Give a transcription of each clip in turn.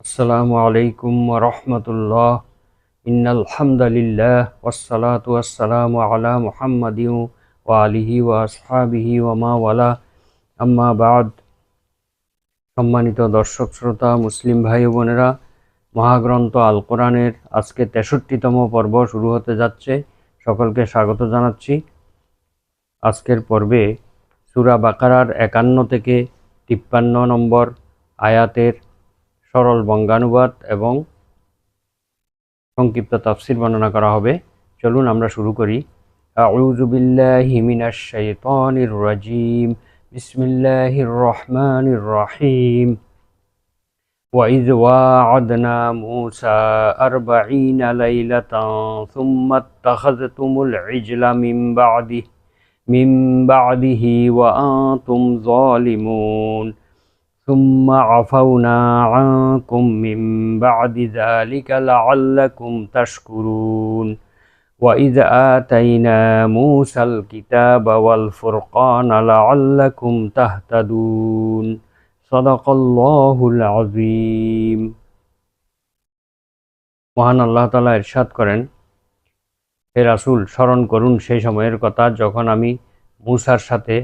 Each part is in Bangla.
আসসালামু আলাইকুম ওয়া রাহমাতুল্লাহ। ইন্নাল হামদালিল্লাহ ওয়াসসালাতু ওয়াসসালামু আলা মুহাম্মাদিন ওয়া আলিহি ওয়া আসহাবিহি ওয়া মা ওয়ালা, আম্মা বাদ। সম্মানিত দর্শক শ্রোতা, মুসলিম ভাই ও বোনেরা, মহাগ্রন্থ আল কোরআনের আজকে ৬৩তম পর্ব শুরু হতে যাচ্ছে। সকলকে স্বাগত জানাচ্ছি। আজকের পর্বে সূরা বাকারার ৫১ থেকে ৫৩ নম্বর আয়াতের সরল বঙ্গানুবাদ এবং সংক্ষিপ্ত তাফসির বর্ণনা করা হবে। চলুন আমরা শুরু করি। আউযু বিল্লাহি মিনাশ শাইতানির রাজীম। বিসমিল্লাহির রহমানির রহিম। وَإِذْ وَاعَدْنَا مُوسَى 40 لَيْلَةً ثُمَّ اتَّخَذْتُمُ الْعِجْلَ مِنْ بَعْدِهِ وَأَنْتُمْ ظَالِمُونَ ثُمَّ عَفَوْنَا عَنْكُمْ مِنْ بَعْدِ ذَلِكَ لَعَلَّكُمْ تَشْكُرُونَ وَإِذْ آتَيْنَا مُوسَى الْكِتَابَ وَالْفُرْقَانَ لَعَلَّكُمْ تَهْتَدُونَ সাদাকাল্লাহুল আযীম। মহান আল্লাহ তাআলা ইরশাদ করেন, হে রাসূল, স্মরণ করুন সেই সময়ের কথা যখন আমি মূসার সাথে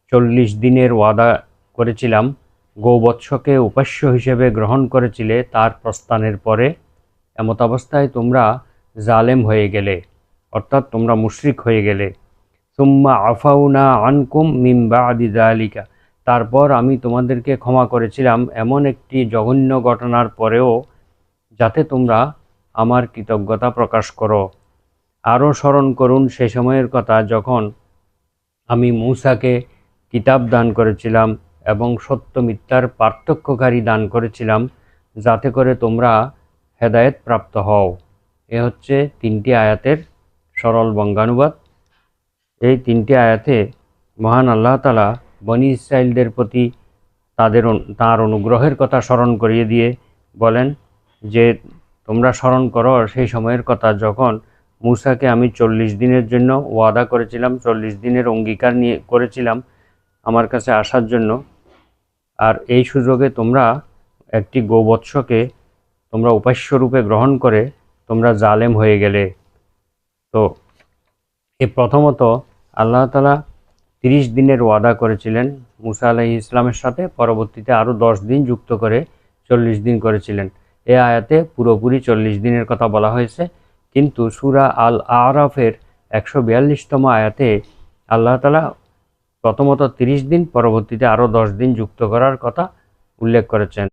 ৪০ দিনের ওয়াদা করেছিলাম। গোবৎসকে উপাস্য হিসেবে গ্রহণ করেছিলে। তার প্রস্থানের পরে এমতাবস্থায় তোমরা জালেম হয়ে গেলে, অর্থাৎ তোমরা মুশরিক হয়ে গেলে। সুম্মা আফাউনা আনকুম মিন বাদি যালিকা, তারপর আমি তোমাদেরকে ক্ষমা করেছিলাম এমন একটি জঘন্য ঘটনার পরেও, যাতে তোমরা আমার কৃতজ্ঞতা প্রকাশ করো। আরও স্মরণ করুন সেই সময়ের কথা যখন আমি মূসাকে কিতাব দান করেছিলাম এবং সত্য মিথ্যার পার্থক্যকারী দান করেছিলাম, যাতে করে তোমরা হেদায়েত প্রাপ্ত হও। এ হচ্ছে ৩টি আয়াতের সরল বঙ্গানুবাদ। এই ৩টি আয়াতে মহান আল্লাহ তাআলা বনী ইসরাইলদের প্রতি তাঁর অনুগ্রহের কথা স্মরণ করিয়ে দিয়ে বলেন যে, তোমরা স্মরণ করো সেই সময়ের কথা যখন মূসাকে আমি ৪০ দিনের জন্য ওয়াদা করেছিলাম, ৪০ দিনের অঙ্গীকার নিয়ে করেছিলাম আমার কাছে আসার জন্য। আর এই সুযোগে তোমরা একটি গোবৎসকে তোমরা উপাস্যরূপে গ্রহণ করে তোমরা জালেম হয়ে গেলে। তো প্রথমত আল্লাহ তাআলা ৩০ দিনের ওয়াদা করেছিলেন মূসা আলাইহিস সালামের সাথে, পরবর্তীতে আরও ১০ দিন যুক্ত করে ৪০ দিন করেছিলেন। এ আয়াতে পুরোপুরি ৪০ দিনের কথা বলা হয়েছে, কিন্তু সূরা আল আরাফের ১৪২তম আয়াতে আল্লাহ তাআলা প্রথমত ৩০ দিন, পরবর্তীতে আরও ১০ দিন যুক্ত করার কথা উল্লেখ করেছেন।